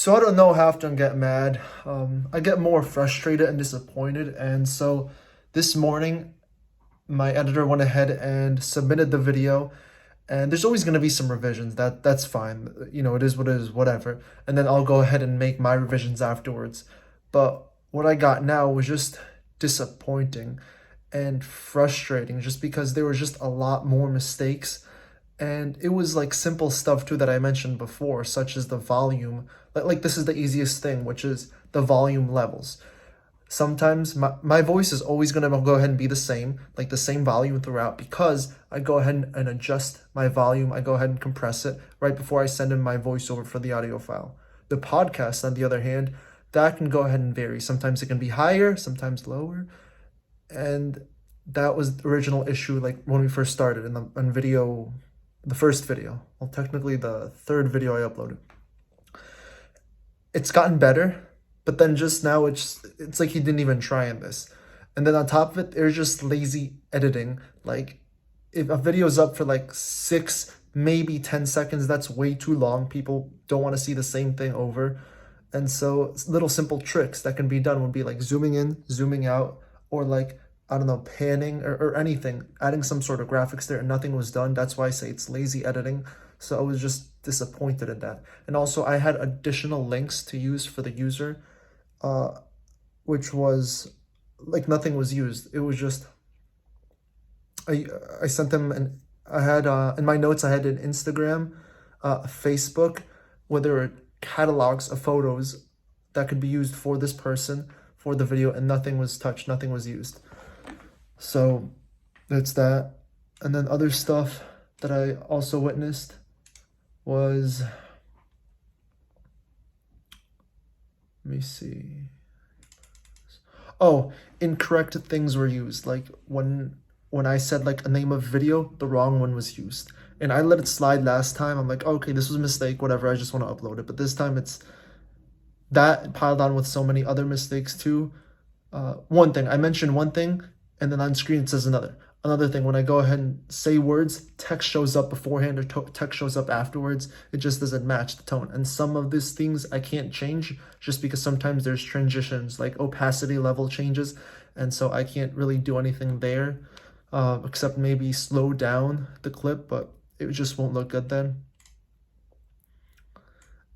So I don't know how often I get mad. I get more frustrated and disappointed. And so this morning, my editor went ahead and submitted the video. And there's always going to be some revisions. That's fine. You know, it is what it is, whatever. And then I'll go ahead and make my revisions afterwards. But what I got now was just disappointing and frustrating just because there was just a lot more mistakes, and it was like simple stuff too that I mentioned before, such as the volume. Like this is the easiest thing, which is the volume levels. Sometimes my voice is always going to go ahead and be the same, like the same volume throughout, because I go ahead and adjust my volume. I go ahead and compress it right before I send in my voiceover for the audio file. The podcast, on the other hand, that can go ahead and vary. Sometimes it can be higher, sometimes lower. And that was the original issue, like when we first started in the first video. Well, technically the third video I uploaded. It's gotten better, but then just now it's like he didn't even try in this. And then on top of it, there's just lazy editing. Like if a video's up for like 6, maybe 10 seconds, that's way too long. People don't want to see the same thing over. And so little simple tricks that can be done would be like zooming in, zooming out, or like, I don't know, panning or anything, adding some sort of graphics there, and nothing was done. That's why I say it's lazy editing. So I was just disappointed in that. And also I had additional links to use for the user, which was like nothing was used. It was just, I sent them, and I had, in my notes, I had an Instagram, Facebook, where there were catalogs of photos that could be used for this person for the video, and nothing was touched, nothing was used. So that's that. And then other stuff that I also witnessed was, let me see. Oh, incorrect things were used. Like when I said like a name of video, the wrong one was used. And I let it slide last time. I'm like, okay, this was a mistake, whatever, I just want to upload it. But this time it's that piled on with so many other mistakes too. One thing, I mentioned one thing, and then on screen it says another. Another thing, when I go ahead and say words, text shows up beforehand or text shows up afterwards. It just doesn't match the tone. And some of these things I can't change just because sometimes there's transitions, like opacity level changes. And so I can't really do anything there, except maybe slow down the clip, but it just won't look good then.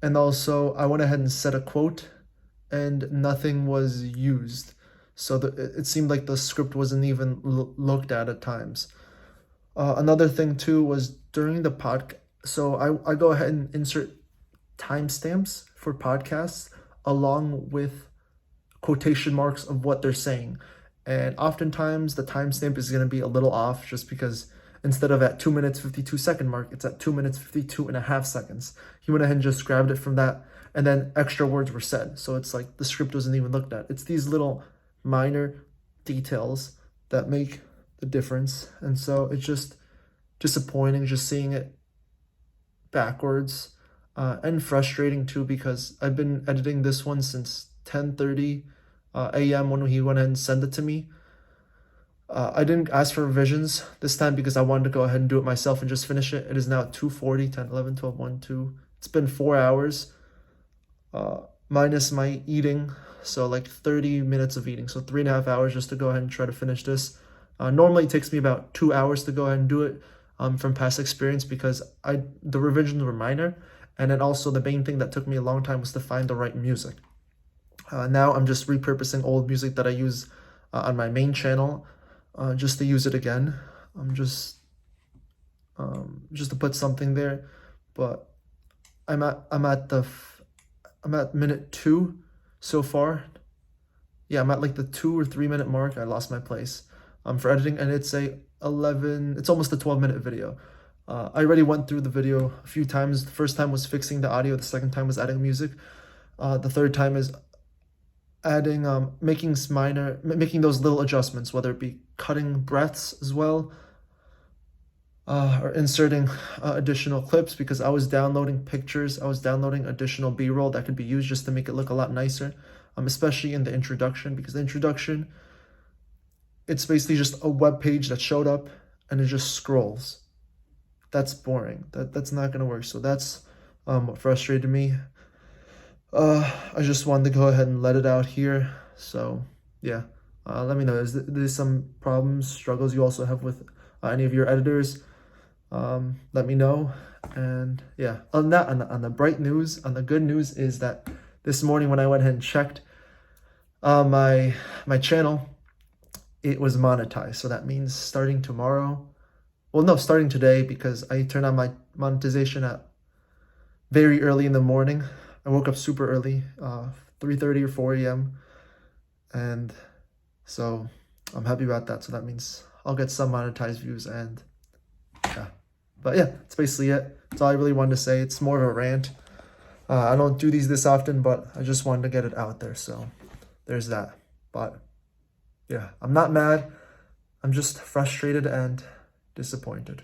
And also I went ahead and set a quote and nothing was used. So it seemed like the script wasn't even looked at times. Another thing too was during the podcast. So I go ahead and insert timestamps for podcasts along with quotation marks of what they're saying. And oftentimes the timestamp is going to be a little off just because instead of at 2 minutes 52 second mark, it's at 2 minutes 52 and a half seconds. He went ahead and just grabbed it from that, and then extra words were said. So it's like the script wasn't even looked at. It's these little minor details that make the difference. And so it's just disappointing just seeing it backwards, and frustrating too, because I've been editing this one since 10:30 a.m. when he went ahead and sent it to me. I didn't ask for revisions this time because I wanted to go ahead and do it myself and just finish it. It is now 2:40, 10, 11, 12, 1, 2. It's been 4 hours, minus my eating. So like 30 minutes of eating. So 3.5 hours just to go ahead and try to finish this. Normally it takes me about 2 hours to go ahead and do it, from past experience, because the revisions were minor. And then also the main thing that took me a long time was to find the right music. Now I'm just repurposing old music that I use on my main channel, just to use it again. I'm just to put something there. But I'm at minute 2 so far. Yeah, I'm at like the 2 or 3 minute mark. I lost my place for editing, and it's almost a 12-minute video. I already went through the video a few times. The first time was fixing the audio. The second time was adding music. The third time is adding, making those little adjustments, whether it be cutting breaths as well, or inserting additional clips, because I was downloading pictures. I was downloading additional B-roll that could be used just to make it look a lot nicer, especially in the introduction, because the introduction, it's basically just a web page that showed up and it just scrolls. That's boring. That's not going to work. So that's what frustrated me. I just wanted to go ahead and let it out here. So yeah, let me know. There's some problems, struggles you also have with any of your editors? Let me know. And yeah, on that, on the bright news, on the good news is that this morning when I went ahead and checked my channel, it was monetized. So that means starting tomorrow. Well, no, starting today, because I turned on my monetization at very early in the morning. I woke up super early, 3:30 or 4 a.m. And so I'm happy about that. So that means I'll get some monetized views, and yeah. But yeah, that's basically it. That's all I really wanted to say. It's more of a rant. I don't do these this often, but I just wanted to get it out there. So there's that. But yeah, I'm not mad. I'm just frustrated and disappointed.